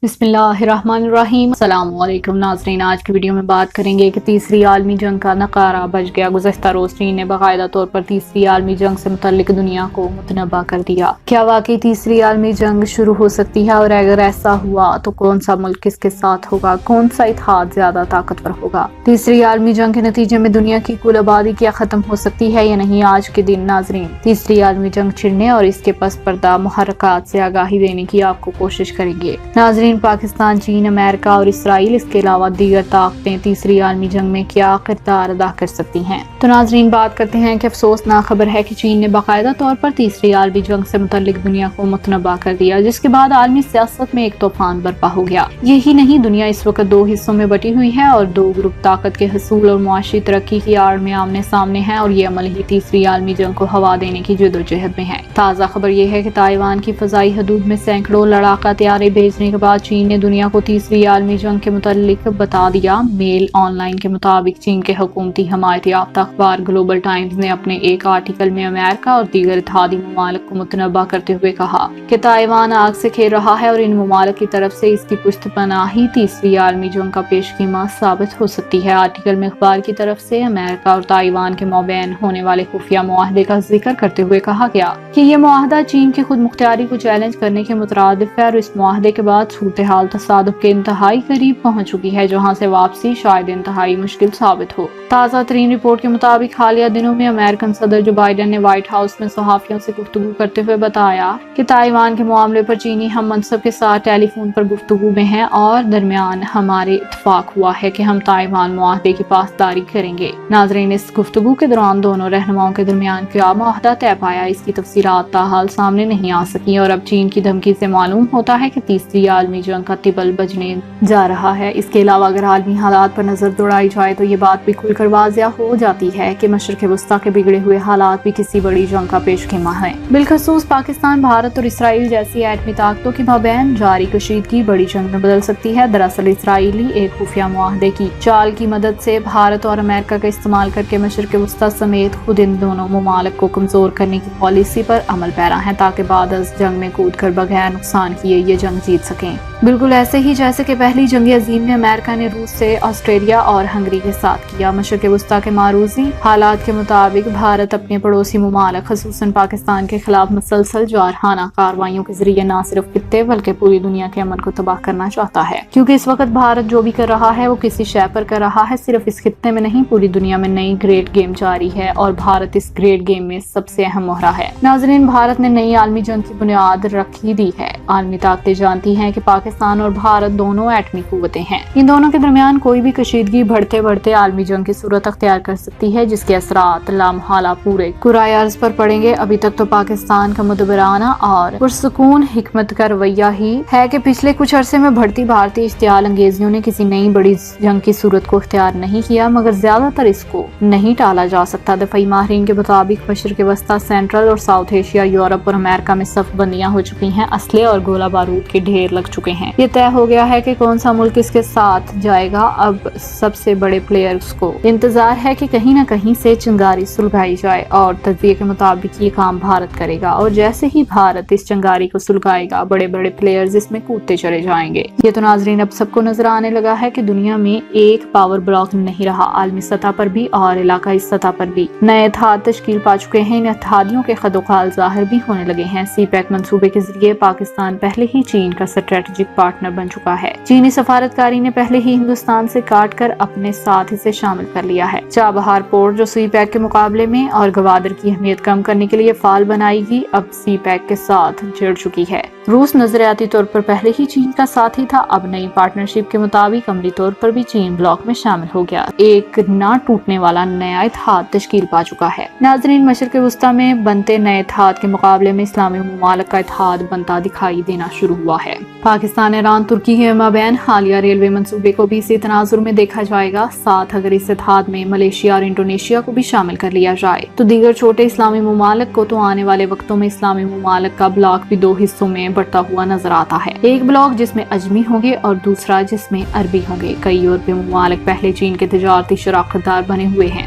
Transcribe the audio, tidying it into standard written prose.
بسم اللہ الرحمن الرحیم۔ السلام علیکم ناظرین، آج کی ویڈیو میں بات کریں گے کہ تیسری عالمی جنگ کا نقارہ بج گیا۔ گزشتہ روز چین نے باقاعدہ طور پر تیسری عالمی جنگ سے متعلق دنیا کو متنبہ کر دیا۔ کیا واقعی تیسری عالمی جنگ شروع ہو سکتی ہے، اور اگر ایسا ہوا تو کون سا ملک کس کے ساتھ ہوگا، کون سا اتحاد زیادہ طاقتور ہوگا؟ تیسری عالمی جنگ کے نتیجے میں دنیا کی کل آبادی کیا ختم ہو سکتی ہے یا نہیں؟ آج کے دن ناظرین تیسری عالمی جنگ چھڑنے اور اس کے پس پردہ محرکات سے آگاہی دینے کی آپ کو کوشش کریں گے۔ ناظرین، پاکستان، چین، امریکہ اور اسرائیل، اس کے علاوہ دیگر طاقتیں تیسری عالمی جنگ میں کیا کردار ادا کر سکتی ہیں؟ تو ناظرین، بات کرتے ہیں کہ افسوسناک خبر ہے کہ چین نے باقاعدہ طور پر تیسری عالمی جنگ سے متعلق دنیا کو متنبہ کر دیا، جس کے بعد عالمی سیاست میں ایک طوفان برپا ہو گیا۔ یہی نہیں، دنیا اس وقت دو حصوں میں بٹی ہوئی ہے اور دو گروپ طاقت کے حصول اور معاشی ترقی کی آڑ میں آمنے سامنے ہیں، اور یہ عمل ہی تیسری عالمی جنگ کو ہوا دینے کی جدوجہد میں ہے۔ تازہ خبر یہ ہے کہ تائیوان کی فضائی حدود میں سینکڑوں لڑاکا طیارے بھیجنے کے بعد چین نے دنیا کو تیسری عالمی جنگ کے متعلق بتا دیا۔ میل آن لائن کے مطابق چین کے حکومتی حمایت یافتہ اخبار گلوبل ٹائمز نے اپنے ایک آرٹیکل میں امریکہ اور دیگر اتحادی ممالک کو متنبہ کرتے ہوئے کہا کہ تائیوان آگ سے کھیل رہا ہے اور ان ممالک کی طرف سے اس کی پشت پناہی تیسری عالمی جنگ کا پیش خیمہ ثابت ہو سکتی ہے۔ آرٹیکل میں اخبار کی طرف سے امریکہ اور تائیوان کے مابین ہونے والے خفیہ معاہدے کا ذکر کرتے ہوئے کہا گیا کہ یہ معاہدہ چین کی خود مختاری کو چیلنج کرنے کے مترادف ہے، اور اس معاہدے کے بعد صورتحال تصادم کے انتہائی قریب پہنچ چکی ہے، جہاں سے واپسی شاید انتہائی مشکل ثابت ہو۔ تازہ ترین رپورٹ کے مطابق حالیہ دنوں میں امریکن صدر جو بائیڈن نے وائٹ ہاؤس میں صحافیوں سے گفتگو کرتے ہوئے بتایا کہ تائیوان کے معاملے پر چینی ہم منصب کے ساتھ ٹیلی فون پر گفتگو میں ہیں، اور درمیان ہمارے اتفاق ہوا ہے کہ ہم تائیوان معاہدے کی پاسداری کریں گے۔ ناظرین، اس گفتگو کے دوران دونوں رہنماؤں کے درمیان کیا معاہدہ طے پایا، اس کی تفصیلات تاحال سامنے نہیں آ سکی، اور اب چین کی دھمکی سے معلوم ہوتا ہے کہ تیسری عالمی جنگ کا طبل بجنے جا رہا ہے۔ اس کے علاوہ اگر عالمی حالات پر نظر دوڑائی جائے تو یہ بات بھی کھل کر واضح ہو جاتی ہے کہ مشرق وسطیٰ کے بگڑے ہوئے حالات بھی کسی بڑی جنگ کا پیش خیمہ ہیں۔ بالخصوص پاکستان، بھارت اور اسرائیل جیسی ایٹمی طاقتوں کے مابین جاری کشیدگی بڑی جنگ میں بدل سکتی ہے۔ دراصل اسرائیلی ایک خفیہ معاہدے کی چال کی مدد سے بھارت اور امریکہ کا استعمال کر کے مشرق وسطیٰ سمیت خود ان دونوں ممالک کو کمزور کرنے کی پالیسی پر عمل پیرا ہے، تاکہ بعد از جنگ میں کود کر بغیر نقصان کیے یہ جنگ جیت سکیں۔ بالکل ایسے ہی جیسے کہ پہلی جنگ عظیم میں امریکہ نے روس سے آسٹریلیا اور ہنگری کے ساتھ کیا۔ مشرق وسطیٰ کے معروضی حالات کے مطابق بھارت اپنے پڑوسی ممالک خصوصاً پاکستان کے خلاف مسلسل جارحانہ کارروائیوں کے ذریعے نہ صرف خطے بلکہ پوری دنیا کے امن کو تباہ کرنا چاہتا ہے، کیونکہ اس وقت بھارت جو بھی کر رہا ہے وہ کسی شے پر کر رہا ہے، صرف اس خطے میں نہیں پوری دنیا میں نئی گریٹ گیم جاری ہے، اور بھارت اس گریٹ گیم میں سب سے اہم مہرہ ہے۔ ناظرین، بھارت نے نئی عالمی جنگ کی بنیاد رکھ ہی دی ہے۔ عالمی طاقتیں جانتی ہیں کہ پاکستان اور بھارت دونوں ایٹمی قوتیں ہیں، ان دونوں کے درمیان کوئی بھی کشیدگی بڑھتے بڑھتے عالمی جنگ کی صورت اختیار کر سکتی ہے، جس کے اثرات لامحالہ پورے کرۂ ارض پر پڑیں گے۔ ابھی تک تو پاکستان کا مدبرانہ اور پرسکون حکمت کا رویہ ہی ہے کہ پچھلے کچھ عرصے میں بڑھتی بھارتی اشتعال انگیزیوں نے کسی نئی بڑی جنگ کی صورت کو اختیار نہیں کیا، مگر زیادہ تر اس کو نہیں ٹالا جا سکتا۔ دفاعی ماہرین کے مطابق مشرق وسطیٰ، سینٹرل اور ساؤتھ ایشیا، یورپ اور امریکہ میں صف بندیاں ہو چکی ہیں، اسلحے اور گولہ بارود کے ڈھیر لگ چکے ہیں۔ یہ طے ہو گیا ہے کہ کون سا ملک اس کے ساتھ جائے گا۔ اب سب سے بڑے پلیئرز کو انتظار ہے کہ کہیں نہ کہیں سے چنگاری سلگائی جائے، اور تجزیے کے مطابق یہ کام بھارت کرے گا، اور جیسے ہی بھارت اس چنگاری کو سلگائے گا بڑے بڑے پلیئرز اس میں کودتے چلے جائیں گے۔ یہ تو ناظرین اب سب کو نظر آنے لگا ہے کہ دنیا میں ایک پاور بلاک نہیں رہا، عالمی سطح پر بھی اور علاقائی سطح پر بھی نئے اتحاد تشکیل پا چکے ہیں۔ ان اتحادیوں کے خد و خال ظاہر بھی ہونے لگے ہیں۔ سی پیک منصوبے کے ذریعے پاکستان پہلے ہی چین کا اسٹریٹجک پارٹنر بن چکا ہے۔ چینی سفارتکاری نے پہلے ہی ہندوستان سے کاٹ کر اپنے ساتھ اسے شامل کر لیا ہے۔ چابہار پورٹ جو سی پیک کے مقابلے میں اور گوادر کی اہمیت کم کرنے کے لیے فعال بنائی گئی، اب سی پیک کے ساتھ جڑ چکی ہے۔ روس نظریاتی طور پر پہلے ہی چین کا ساتھی تھا، اب نئی پارٹنرشپ کے مطابق عملی طور پر بھی چین بلاک میں شامل ہو گیا، ایک نہ ٹوٹنے والا نیا اتحاد تشکیل پا چکا ہے۔ ناظرین، مشرق وسطیٰ میں بنتے نئے اتحاد کے مقابلے میں اسلامی ممالک کا اتحاد بنتا دکھائی دینا شروع ہوا ہے۔ پاکستان، ایران، ترکی کے مابین حالیہ ریلوے منصوبے کو بھی اسی تناظر میں دیکھا جائے گا۔ ساتھ اگر اس اتحاد میں ملیشیا اور انڈونیشیا کو بھی شامل کر لیا جائے تو دیگر چھوٹے اسلامی ممالک کو تو آنے والے وقتوں میں اسلامی ممالک کا بلاک بھی دو حصوں میں بڑھتا ہوا نظر آتا ہے، ایک بلاک جس میں اجمی ہوں گے اور دوسرا جس میں عربی ہوں گے۔ کئی یورپی ممالک پہلے چین کے تجارتی شراکت دار بنے ہوئے ہیں۔